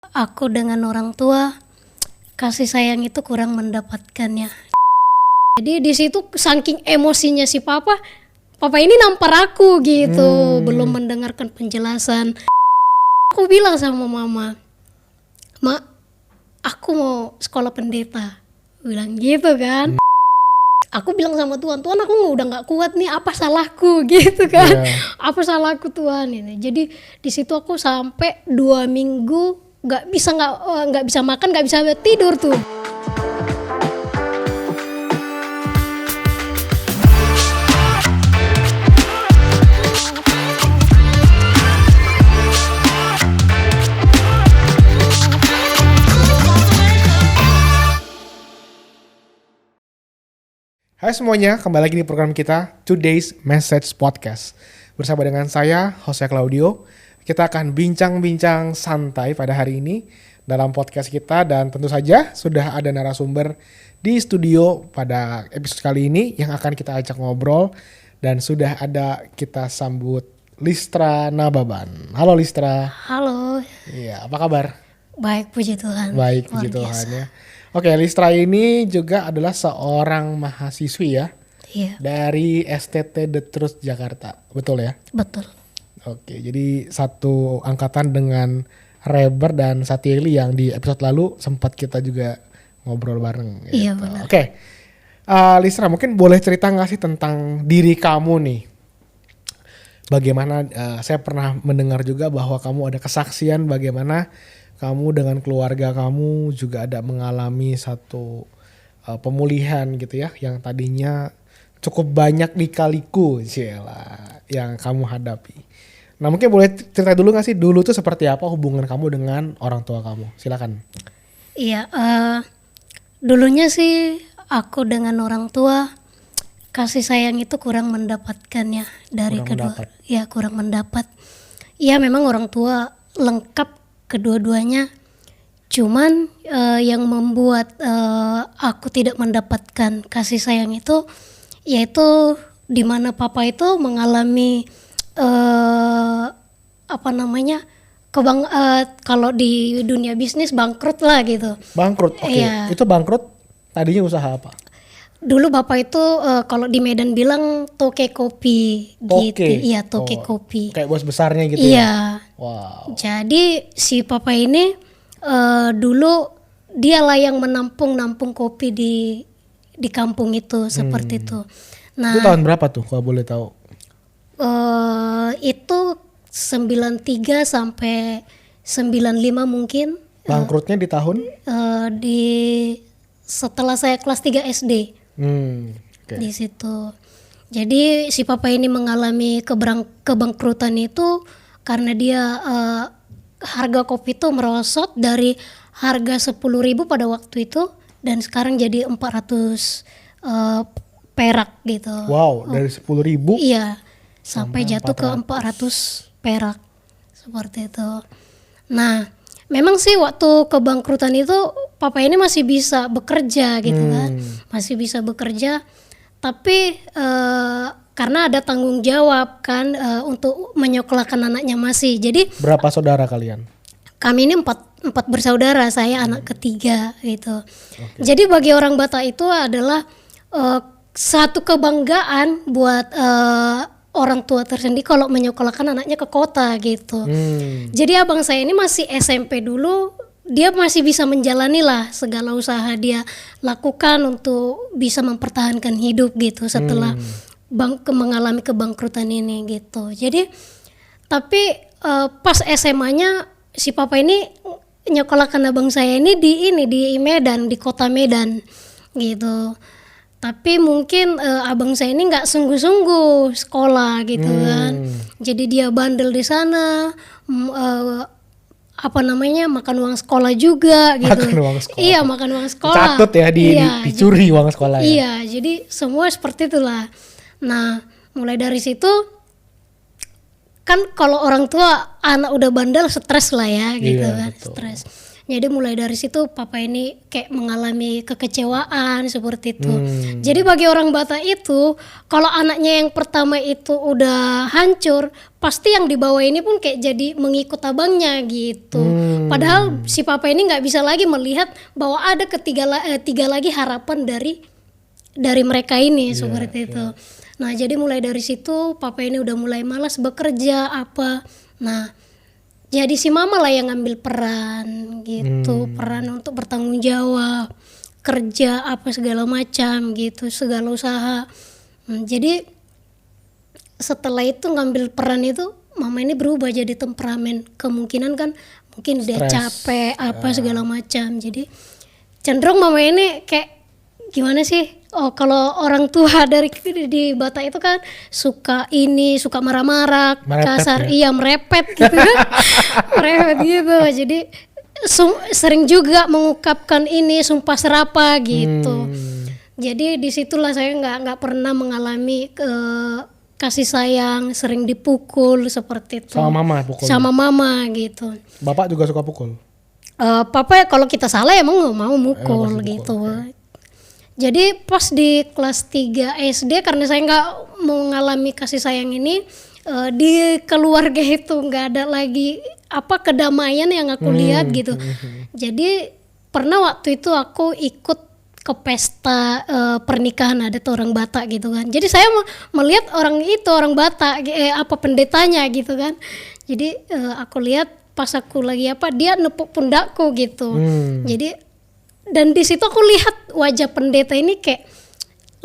Aku dengan orang tua kasih sayang itu kurang mendapatkannya. Jadi di situ saking emosinya si papa ini nampar aku gitu, belum mendengarkan penjelasan. Aku bilang sama mama, "Mak, aku mau sekolah pendeta." Bilang gitu kan. Aku bilang sama Tuhan, Tuhan aku udah nggak kuat nih, apa salahku gitu kan? Apa salahku Tuhan ini? Jadi di situ aku sampai 2 minggu nggak bisa makan, nggak bisa tidur tuh. Hai semuanya, kembali lagi di program kita Today's Message Podcast. Bersama dengan saya, Jose Claudio. Kita akan bincang-bincang santai pada hari ini dalam podcast kita. Dan tentu saja sudah ada narasumber di studio pada episode kali ini yang akan kita ajak ngobrol. Dan sudah ada kita sambut Listra Nababan. Halo Listra. Halo. Iya, apa kabar? Baik, puji Tuhan. Baik, puji Tuhan ya. Oke, Listra ini juga adalah seorang mahasiswi ya. Iya. Dari STT The Truth Jakarta, betul ya? Betul. Oke, jadi satu angkatan dengan Reber dan Satieli yang di episode lalu sempat kita juga ngobrol bareng. Gitu. Iya benar. Oke, Listra mungkin boleh cerita nggak sih tentang diri kamu nih? Bagaimana, saya pernah mendengar juga bahwa kamu ada kesaksian bagaimana kamu dengan keluarga kamu juga ada mengalami satu pemulihan gitu ya, yang tadinya cukup banyak lika-liku yang kamu hadapi. Nah mungkin boleh cerita dulu gak sih, dulu tuh seperti apa hubungan kamu dengan orang tua kamu? Silakan. Iya, dulunya sih aku dengan orang tua kasih sayang itu kurang mendapatkannya dari kedua. Ya kurang mendapat. Ya memang orang tua lengkap kedua-duanya, cuman yang membuat aku tidak mendapatkan kasih sayang itu yaitu di mana papa itu mengalami kalau di dunia bisnis bangkrut lah gitu. Bangkrut, oke. Iya. Itu bangkrut tadinya usaha apa? Dulu bapak itu kalau di Medan bilang toke kopi gitu. Iya, toke kopi. Kayak bos besarnya gitu ya? Iya. Wow. Jadi si papa ini dulu dialah yang menampung kopi di kampung itu seperti itu. Nah, Itu tahun berapa tuh kalau boleh tahu? Itu 93 sampai 95 mungkin. Bangkrutnya di tahun? Setelah saya kelas 3 SD. Okay. Di situ. Jadi si papa ini mengalami kebangkrutan itu karena dia harga kopi itu merosot dari harga 10.000 pada waktu itu dan sekarang jadi 400 perak gitu. Wow, dari 10.000? Iya, sampai jatuh ke 400 perak seperti itu. Nah, memang sih waktu kebangkrutan itu papa ini masih bisa bekerja gitu kan, masih bisa bekerja, tapi karena ada tanggung jawab kan untuk menyekolahkan anaknya masih. Jadi berapa saudara kalian? kami ini empat bersaudara, saya anak ketiga gitu. Jadi bagi orang Batak itu adalah satu kebanggaan buat orang tua tersendiri kalau menyekolahkan anaknya ke kota gitu. Jadi abang saya ini masih SMP dulu, dia masih bisa menjalani lah segala usaha dia lakukan untuk bisa mempertahankan hidup gitu setelah mengalami kebangkrutan ini gitu. Jadi tapi pas SMA-nya si papa ini nyekolahkan abang saya ini di Medan, di kota Medan gitu. Tapi mungkin abang saya ini nggak sungguh-sungguh sekolah gitu kan. Jadi dia bandel di sana, makan uang sekolah juga gitu. Makan uang sekolah. Iya, makan uang sekolah. Catut ya, dicuri uang sekolah ya. Iya, jadi semua seperti itulah. Nah, mulai dari situ kan kalau orang tua anak udah bandel stres lah ya gitu kan, stres. Jadi mulai dari situ papa ini kayak mengalami kekecewaan seperti itu. Jadi bagi orang Batak itu, kalau anaknya yang pertama itu udah hancur, pasti yang di bawah ini pun kayak jadi mengikut abangnya gitu. Padahal si papa ini nggak bisa lagi melihat bahwa ada tiga lagi harapan dari mereka ini seperti itu. Nah, jadi mulai dari situ papa ini udah mulai malas bekerja apa. Nah, jadi si mama lah yang ngambil peran gitu, peran untuk bertanggung jawab, kerja apa segala macam gitu, segala usaha. Jadi setelah itu ngambil peran itu, mama ini berubah jadi temperamen. Kemungkinan kan mungkin dia capek apa segala macam. Jadi cenderung mama ini kayak gimana sih? Oh, kalau orang tua di Batak itu kan suka marah-marah, kasar, merepet gitu. Merepet gitu. Jadi sering juga mengungkapkan ini sumpah serapah gitu. Jadi disitulah saya nggak pernah mengalami kasih sayang, sering dipukul seperti itu. Sama mama pukul. Sama mama gitu. Bapak juga suka pukul? Papa kalau kita salah emang nggak mau mukul gitu. Jadi pas di kelas 3 SD karena saya nggak mengalami kasih sayang ini, di keluarga itu nggak ada lagi kedamaian yang aku lihat gitu. Jadi pernah waktu itu aku ikut ke pesta pernikahan ada tuh orang Batak gitu kan. Jadi saya melihat orang Batak pendetanya gitu kan. Jadi aku lihat pas aku lagi dia nepuk pundakku gitu. Jadi dan di situ aku lihat wajah pendeta ini kayak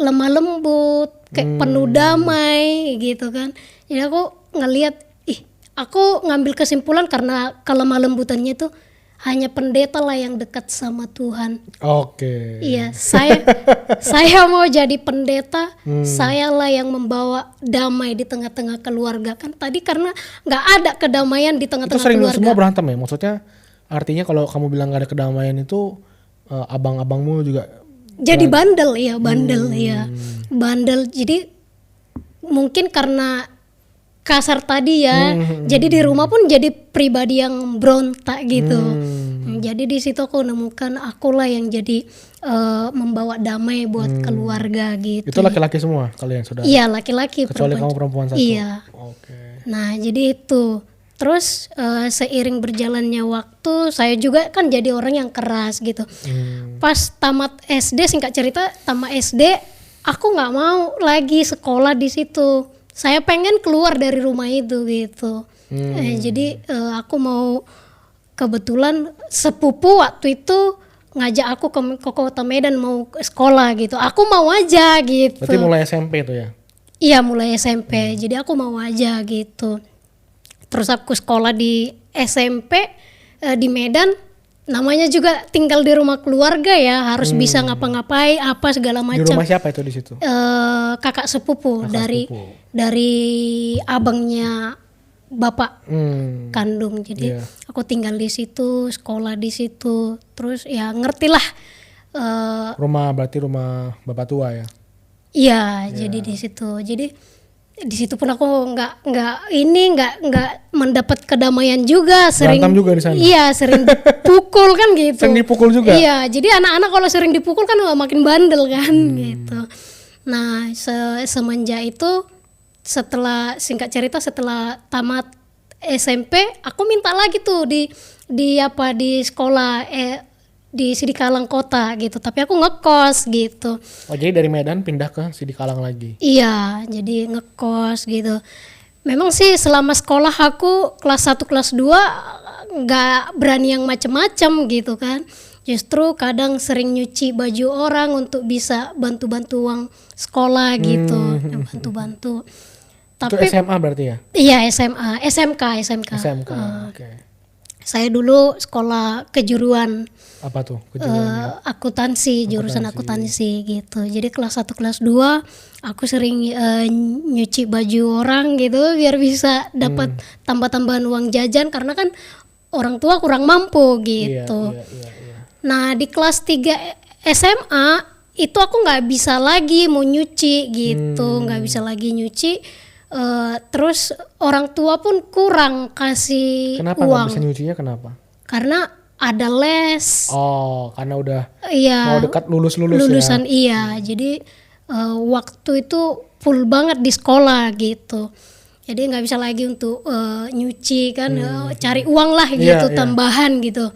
lemah lembut, kayak penuh damai gitu kan. Jadi aku ngelihat, aku ngambil kesimpulan karena kelemah lembutannya itu hanya pendeta lah yang dekat sama Tuhan. Oke. Iya, saya mau jadi pendeta, saya lah yang membawa damai di tengah-tengah keluarga kan. Tadi karena nggak ada kedamaian di tengah-tengah keluarga. Itu sering semua berantem ya? Maksudnya artinya kalau kamu bilang nggak ada kedamaian itu abang-abangmu juga jadi bandel ya, bandel. Jadi mungkin karena kasar tadi ya, jadi di rumah pun jadi pribadi yang berontak gitu. Jadi di situ aku nemukan akulah yang jadi membawa damai buat keluarga gitu. Itu laki-laki semua kalian saudara? Iya, laki-laki. Kecuali kamu perempuan satu? Iya. Oke. Nah jadi itu. Terus seiring berjalannya waktu saya juga kan jadi orang yang keras gitu. Pas tamat SD, singkat cerita tamat SD aku nggak mau lagi sekolah di situ. Saya pengen keluar dari rumah itu gitu. Jadi aku mau, kebetulan sepupu waktu itu ngajak aku ke kota Medan mau sekolah gitu. Aku mau aja gitu. Berarti mulai SMP tuh ya? Iya mulai SMP. Jadi aku mau aja gitu. Terus aku sekolah di SMP di Medan, namanya juga tinggal di rumah keluarga ya, harus bisa ngapa-ngapain apa segala macam. Di rumah siapa itu di situ? Kakak sepupu dari abangnya bapak kandung. Jadi aku tinggal di situ, sekolah di situ, terus ya ngertilah. Berarti rumah bapak tua ya? Iya, jadi di situ. Jadi di situ pun aku nggak mendapat kedamaian juga, sering berantem juga di sana. Iya, sering dipukul kan gitu. Sering dipukul juga. Iya, jadi anak-anak kalau sering dipukul kan makin bandel kan gitu. Nah, semenjak itu singkat cerita setelah tamat SMP, aku minta lagi tuh di sekolah di Sidikalang kota gitu, tapi aku ngekos gitu. Oh, jadi dari Medan pindah ke Sidikalang lagi? Iya, jadi ngekos gitu. Memang sih selama sekolah aku kelas 1, kelas 2 nggak berani yang macem-macem gitu kan. Justru kadang sering nyuci baju orang untuk bisa bantu-bantu uang sekolah gitu, bantu-bantu. Itu Tapi SMA berarti ya? Iya, SMK. Oke. Saya dulu sekolah kejuruan. Apa tuh kejuruannya? Akuntansi, jurusan akuntansi gitu. Jadi kelas 1, kelas 2 aku sering nyuci baju orang gitu biar bisa dapat tambah-tambahan uang jajan karena kan orang tua kurang mampu gitu. Iya. Nah, di kelas 3 SMA itu aku nggak bisa lagi mau nyuci gitu, nggak bisa lagi nyuci. Terus orang tua pun kurang kasih kenapa uang. Kenapa nggak bisa nyucinya, kenapa? Karena ada les. Oh, karena udah Iya, mau dekat lulus-lulus lulusan ya. iya. Jadi waktu itu full banget di sekolah gitu. Jadi nggak bisa lagi untuk nyuci kan, cari uang lah gitu, Iya, iya. tambahan gitu.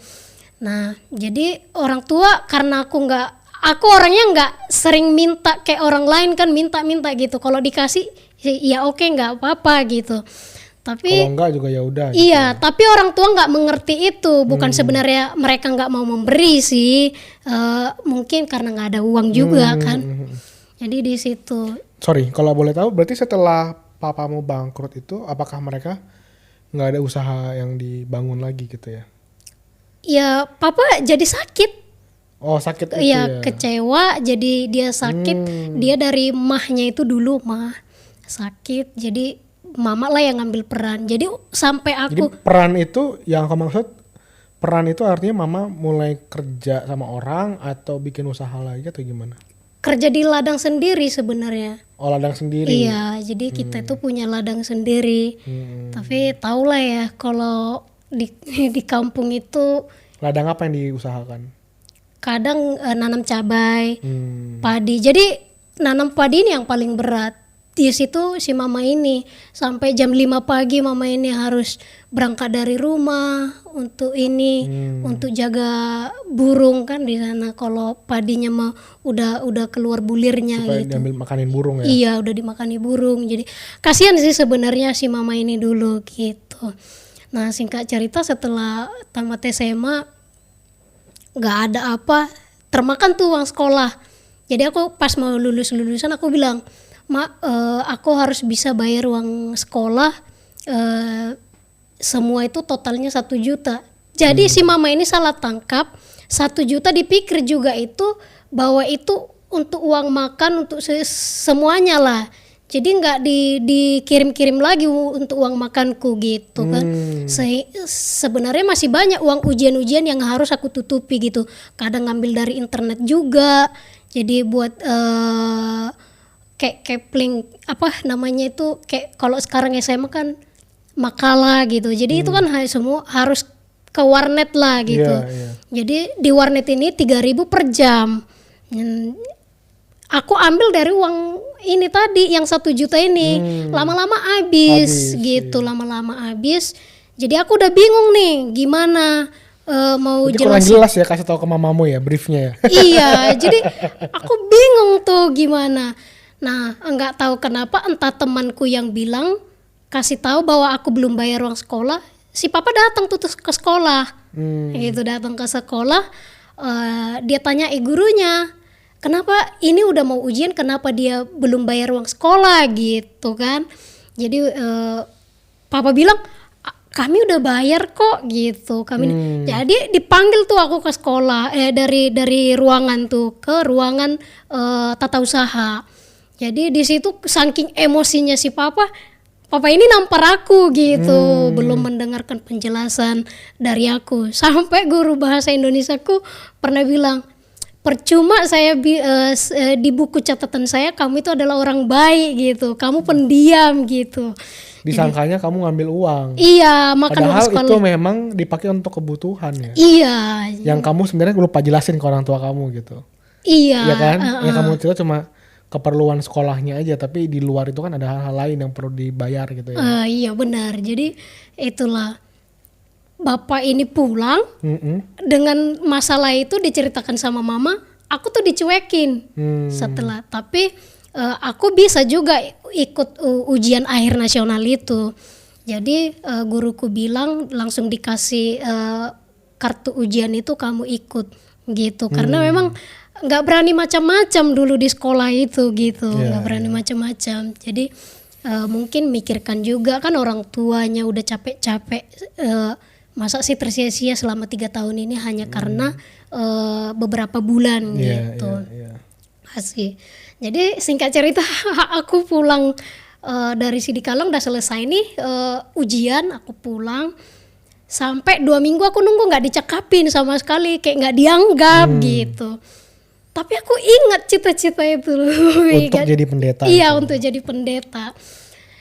Nah, jadi orang tua karena aku orangnya nggak sering minta kayak orang lain kan, minta-minta gitu. Kalau dikasih ya oke, nggak apa-apa gitu. Tapi Kalau enggak juga ya udah. iya, tapi orang tua nggak mengerti itu. Bukan sebenarnya mereka nggak mau memberi sih, mungkin karena nggak ada uang juga kan. Jadi di situ. Sorry, kalau boleh tahu, berarti setelah papamu bangkrut itu, apakah mereka nggak ada usaha yang dibangun lagi gitu ya? Ya papa jadi sakit. Oh, sakit itu Iya, ya. kecewa. Jadi dia sakit. Dia dari mahnya itu dulu mah sakit. Jadi mama lah yang ngambil peran. Jadi sampai Jadi aku peran itu yang kamu maksud, peran itu artinya mama mulai kerja sama orang atau bikin usaha lagi atau gimana? kerja di ladang sendiri sebenarnya. Oh, ladang sendiri. Iya, jadi kita itu punya ladang sendiri. Tapi tau lah ya kalau di di kampung itu Ladang apa yang diusahakan? kadang nanam cabai, Hmm. padi. Jadi nanam padi ini yang paling berat. Di situ si mama ini sampai jam 5 pagi mama ini harus berangkat dari rumah untuk ini, untuk jaga burung kan di sana. Kalau padinya mah udah keluar bulirnya Supaya gitu. diambil makanin burung ya. Iya, udah dimakani burung. Jadi kasihan sih sebenarnya si mama ini dulu gitu. Nah, singkat cerita setelah tamat SMA nggak ada apa, termakan tuh uang sekolah. Jadi aku pas mau lulusan aku bilang, "Ma, aku harus bisa bayar uang sekolah, semua itu totalnya 1 juta." Jadi si mama ini salah tangkap, 1 juta dipikir juga itu bahwa itu untuk uang makan untuk semuanya lah. Jadi nggak dikirim-kirim lagi untuk uang makanku gitu kan. Sebenarnya masih banyak uang ujian-ujian yang harus aku tutupi gitu. Kadang ngambil dari internet juga. Jadi buat kayak kepling apa namanya itu, kayak kalau sekarang SMA kan makalah gitu. Jadi itu kan semua harus ke warnet lah gitu. Iya, iya. Jadi di warnet ini 3.000 per jam. Aku ambil dari uang ini tadi yang 1 juta ini. Lama-lama habis gitu, lama-lama habis. Jadi aku udah bingung nih gimana mau Jadi kurang jelasin. jelas ya kasih tahu ke mamamu ya briefnya ya. Iya, jadi aku bingung tuh gimana. Nah, nggak tahu kenapa entah temanku yang bilang kasih tahu bahwa aku belum bayar uang sekolah. Si papa datang tuh ke sekolah. Gitu, datang ke sekolah, dia tanya gurunya, "Kenapa ini udah mau ujian, kenapa dia belum bayar uang sekolah?" gitu kan. Jadi papa bilang, "Kami udah bayar kok," gitu. Jadi dipanggil tuh aku ke sekolah, dari ruangan tuh ke ruangan tata usaha. Jadi di situ saking emosinya si papa ini nampar aku gitu, belum mendengarkan penjelasan dari aku. Sampai guru bahasa Indonesiaku pernah bilang, "Percuma saya di buku catatan saya kamu itu adalah orang baik gitu, kamu pendiam gitu." Disangkanya kamu ngambil uang. Iya, makan uang Padahal sekolah. itu memang dipakai untuk kebutuhan ya. Iya, Yang kamu sebenarnya lupa jelasin ke orang tua kamu gitu. iya. Iya kan? Yang kamu cerita cuma keperluan sekolahnya aja, tapi di luar itu kan ada hal-hal lain yang perlu dibayar gitu ya. Iya benar. Jadi itulah, bapak ini pulang dengan masalah itu diceritakan sama mama, aku tuh dicuekin setelah. Tapi aku bisa juga ikut ujian akhir nasional itu. Jadi guruku bilang langsung dikasih kartu ujian itu kamu ikut gitu. Karena memang nggak berani macam-macam dulu di sekolah itu gitu, nggak berani macam-macam. Jadi mungkin mikirkan juga kan orang tuanya udah capek-capek, masa sih tersia-sia selama 3 tahun ini hanya karena beberapa bulan gitu. Asli. Jadi singkat cerita aku pulang dari Sidikalang udah selesai nih ujian, aku pulang. Sampai 2 minggu aku nunggu nggak dicakapin sama sekali, kayak nggak dianggap gitu. Tapi aku ingat cita-cita itu Untuk jadi pendeta. Iya, untuk jadi pendeta.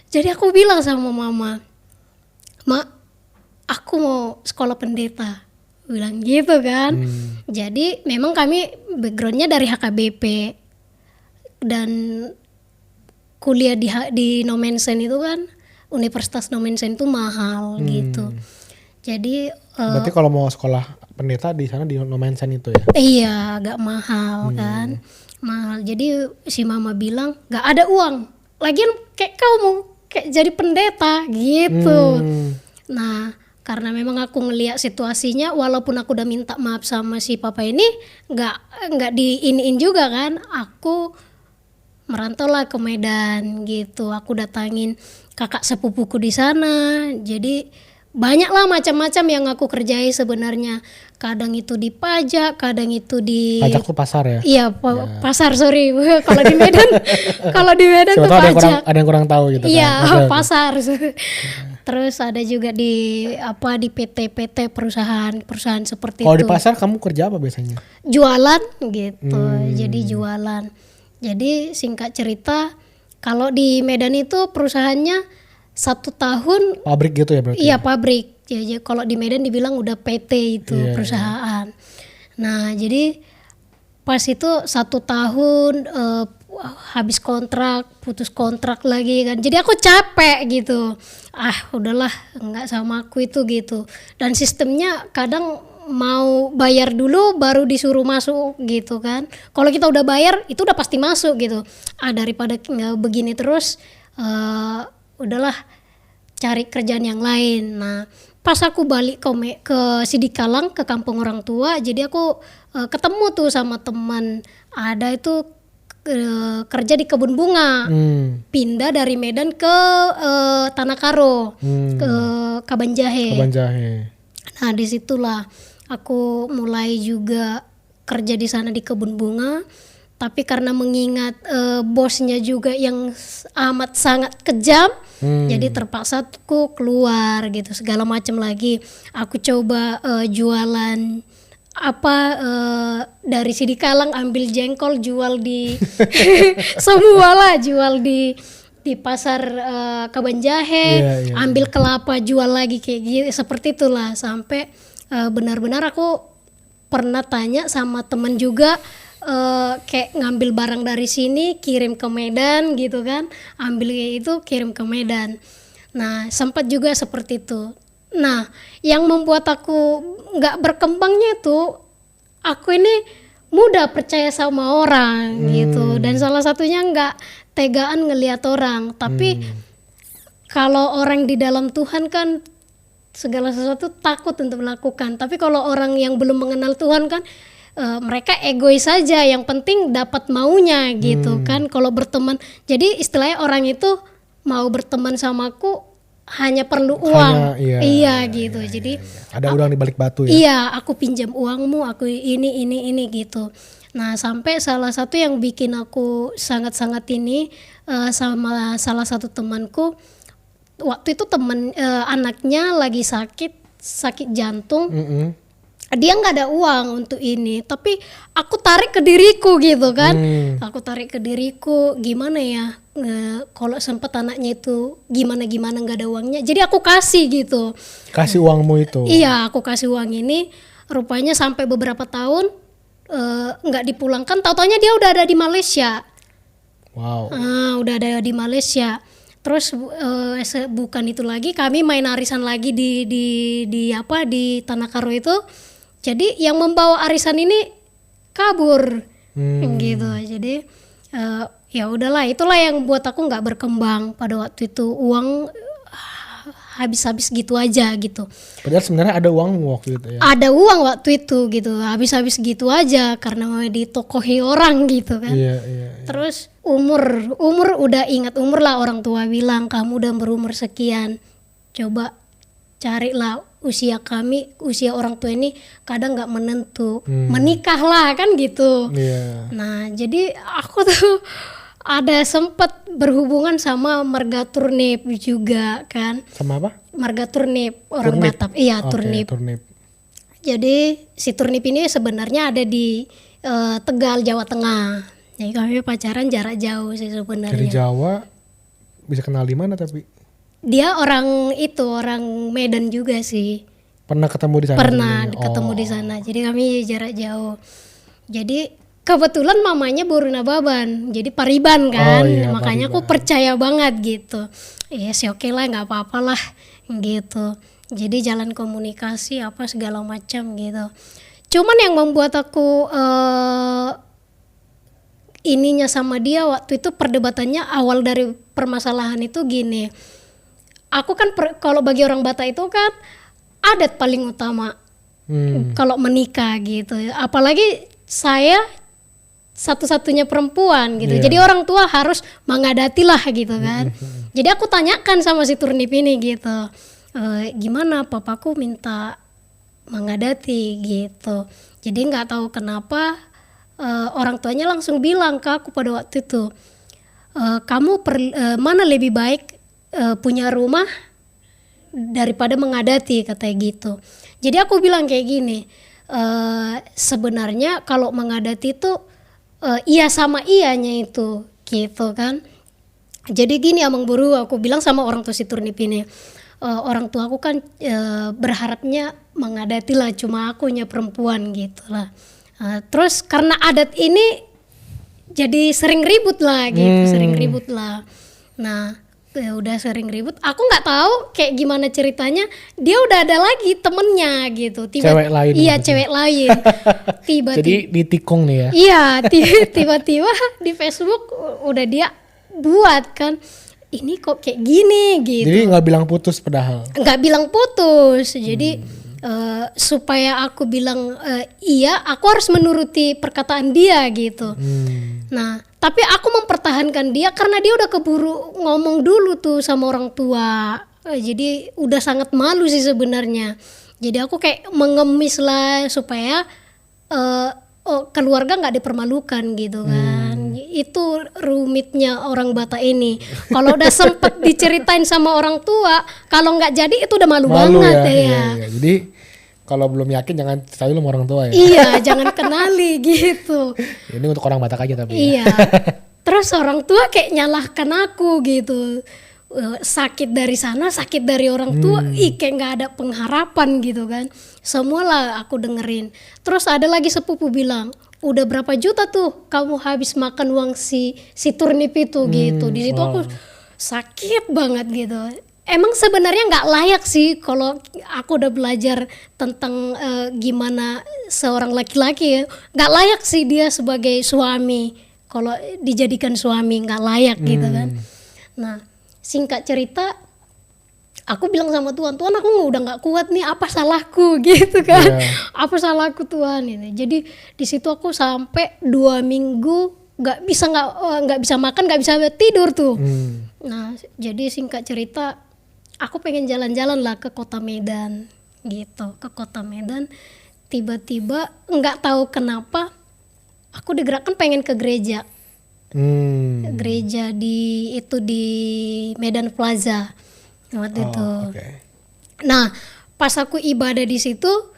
Jadi aku bilang sama mama, "Ma, aku mau sekolah pendeta." bilang gitu kan. Jadi memang kami backgroundnya dari HKBP dan kuliah di Nomensen itu kan, Universitas Nomensen itu mahal gitu. Jadi Berarti kalau mau sekolah pendeta di sana di Nomensen itu ya? iya agak mahal kan, mahal. Jadi si mama bilang nggak ada uang. Lagian kayak kau mau kayak jadi pendeta gitu. Nah karena memang aku ngelihat situasinya, walaupun aku udah minta maaf sama si papa ini, nggak diiniin juga kan. Aku merantau lah ke Medan gitu. Aku datangin kakak sepupuku di sana. Jadi banyak lah macam-macam yang aku kerjai sebenarnya. Kadang itu di pajak, kadang itu di Pajak tuh pasar ya? Iya, pasar, sorry. Kalau di Medan, kalau di Medan Siapa tuh tahu pajak. ada yang kurang tahu gitu kan. Iya, Oke, oke. pasar. Terus ada juga di di PT perusahaan seperti Kalau itu. di pasar kamu kerja apa biasanya? Jualan gitu. Jadi jualan. Jadi singkat cerita, kalau di Medan itu perusahaannya 1 tahun. Pabrik gitu ya berarti? Iya, pabrik. Jadi kalau di Medan dibilang udah PT itu Iya, perusahaan. Nah jadi pas itu 1 tahun habis kontrak, putus kontrak lagi kan. Jadi aku capek gitu. Udahlah, nggak sama aku itu gitu. Dan sistemnya kadang mau bayar dulu baru disuruh masuk gitu kan. Kalau kita udah bayar itu udah pasti masuk gitu. Daripada nggak begini terus, udahlah cari kerjaan yang lain. Nah pas aku balik ke Sidikalang, ke kampung orang tua, jadi aku ketemu tuh sama teman. Ada itu kerja di kebun bunga. Pindah dari Medan ke Tanah Karo, ke Kabanjahe. Nah disitulah aku mulai juga kerja di sana di kebun bunga. Tapi karena mengingat bosnya juga yang amat sangat kejam, jadi terpaksa aku keluar gitu, segala macam lagi. Aku coba jualan dari Sidikalang, ambil jengkol jual di semua lah, jual di pasar Kabanjahe, ambil kelapa jual lagi kayak gitu, seperti itulah. Sampai benar-benar aku pernah tanya sama temen juga, kayak ngambil barang dari sini kirim ke Medan gitu kan, ambil kayak itu kirim ke Medan. Nah sempat juga seperti itu. Nah yang membuat aku nggak berkembangnya itu, aku ini mudah percaya sama orang gitu, dan salah satunya nggak tegaan ngelihat orang. Tapi kalau orang di dalam Tuhan kan segala sesuatu takut untuk melakukan. Tapi kalau orang yang belum mengenal Tuhan kan, mereka egois saja, yang penting dapat maunya gitu kan. Kalau berteman, jadi istilahnya orang itu mau berteman sama aku hanya perlu uang. Iya gitu. Jadi ada udang di balik batu ya. Iya, aku pinjam uangmu, aku ini gitu. Nah sampai salah satu yang bikin aku sangat-sangat ini, sama salah satu temanku, waktu itu anaknya lagi sakit jantung. Dia nggak ada uang untuk ini, tapi aku tarik ke diriku gitu kan. Aku tarik ke diriku, gimana ya, kalau sempat anaknya itu gimana nggak ada uangnya, jadi aku kasih gitu. Kasih uangmu itu? Iya, aku kasih uang ini. Rupanya sampai beberapa tahun nggak dipulangkan, tahu-taunya dia udah ada di Malaysia. Wow. Udah ada di Malaysia. Terus bukan itu lagi, kami main arisan lagi di Tanah Karo itu. Jadi yang membawa arisan ini kabur gitu. Jadi ya udahlah, itulah yang buat aku nggak berkembang pada waktu itu. Uang habis-habis gitu aja gitu. Padahal sebenarnya ada uang waktu itu ya? Ada uang waktu itu gitu, habis-habis gitu aja karena mau ditokohi orang gitu kan. Iya. Terus umur udah ingat umur lah, orang tua bilang kamu udah berumur sekian, coba carilah usia orang tua ini kadang nggak menentu, menikahlah kan gitu. Nah jadi aku tuh ada sempat berhubungan sama Marga Turnip juga kan. Sama apa? Marga Turnip, orang Batak. Iya, Turnip. Jadi si Turnip ini sebenarnya ada di Tegal, Jawa Tengah. Jadi kami pacaran jarak jauh sih sebenarnya. Dari Jawa bisa kenal di mana tapi? Dia orang Medan juga sih. Pernah ketemu di sana? Pernah sebelumnya? ketemu di sana. Jadi kami jarak jauh. Jadi kebetulan mamanya baru Nababan, jadi Pariban kan. iya, Makanya aku percaya banget gitu. Ya sih oke lah, nggak apa-apa lah gitu. Jadi jalan komunikasi apa segala macam gitu. Cuman yang membuat aku ininya sama dia waktu itu perdebatannya awal dari permasalahan itu gini. Aku kan kalau bagi orang Batak itu kan adat paling utama kalau menikah gitu. Apalagi saya satu-satunya perempuan gitu. Jadi orang tua harus mengadati lah gitu kan. Jadi aku tanyakan sama si Turnip ini gitu. Gimana papaku minta mengadati gitu. Jadi nggak tahu kenapa orang tuanya langsung bilang ke aku pada waktu itu, kamu mana lebih baik punya rumah daripada mengadati, katanya gitu. Jadi aku bilang kayak gini, sebenarnya kalau mengadati itu iya sama iyanya itu gitu kan. Jadi gini Amang Buru, aku bilang sama orang tua si Turnip ini, orang tua aku kan berharapnya mengadati lah, cuma akunya perempuan gitu lah. Terus karena adat ini jadi sering ribut lah gitu, sering ribut lah. Nah udah sering ribut, aku nggak tahu kayak gimana ceritanya, dia udah ada lagi temennya gitu, cewek lain. Iya cewek lain. Tiba-tiba. Jadi ditikung nih ya? Iya tiba-tiba di Facebook udah dia buat kan, ini kok kayak gini gitu. Jadi nggak bilang putus padahal? Nggak bilang putus, jadi supaya aku bilang iya, aku harus menuruti perkataan dia gitu. Nah tapi aku mempertahankan dia karena dia udah keburu ngomong dulu tuh sama orang tua. Jadi udah sangat malu sih sebenarnya. Jadi aku kayak mengemis lah supaya keluarga nggak dipermalukan gitu kan. Itu rumitnya orang Batak ini. Kalau udah sempet diceritain sama orang tua, kalau nggak jadi itu udah malu banget ya. Iya. Jadi kalau belum yakin jangan ceritain sama orang tua ya. Iya, jangan kenali gitu. Ini untuk orang Batak aja tapi. Iya. Terus orang tua kayak nyalahkan aku gitu. Sakit dari sana, sakit dari orang tua, kayak nggak ada pengharapan gitu kan. Semualah aku dengerin. Terus ada lagi sepupu bilang, udah berapa juta tuh kamu habis makan uang si Turnip itu gitu. Di situ aku sakit banget gitu. Emang sebenarnya nggak layak sih kalau aku udah belajar tentang gimana seorang laki-laki ya. Nggak layak sih dia sebagai suami. Kalau dijadikan suami nggak layak gitu kan. Nah singkat cerita, aku bilang sama Tuhan aku udah nggak kuat nih, apa salahku gitu kan. Apa salahku Tuhan ini. Jadi di situ aku sampai 2 minggu nggak bisa makan, nggak bisa tidur tuh. Nah jadi singkat cerita, aku pengen jalan-jalan lah ke kota Medan gitu, ke kota Medan. Tiba-tiba nggak tahu kenapa aku digerakkan pengen ke gereja. Gereja di Medan Plaza waktu itu. Okay. Nah pas aku ibadah di situ,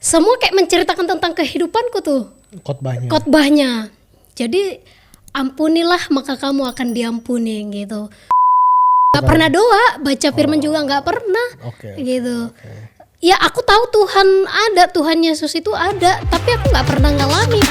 semua kayak menceritakan tentang kehidupanku tuh. Khotbahnya. Jadi ampunilah maka kamu akan diampuni gitu. Gak pernah doa, baca firman juga gak pernah gitu. Ya aku tahu Tuhan ada, Tuhan Yesus itu ada, tapi aku gak pernah ngalamin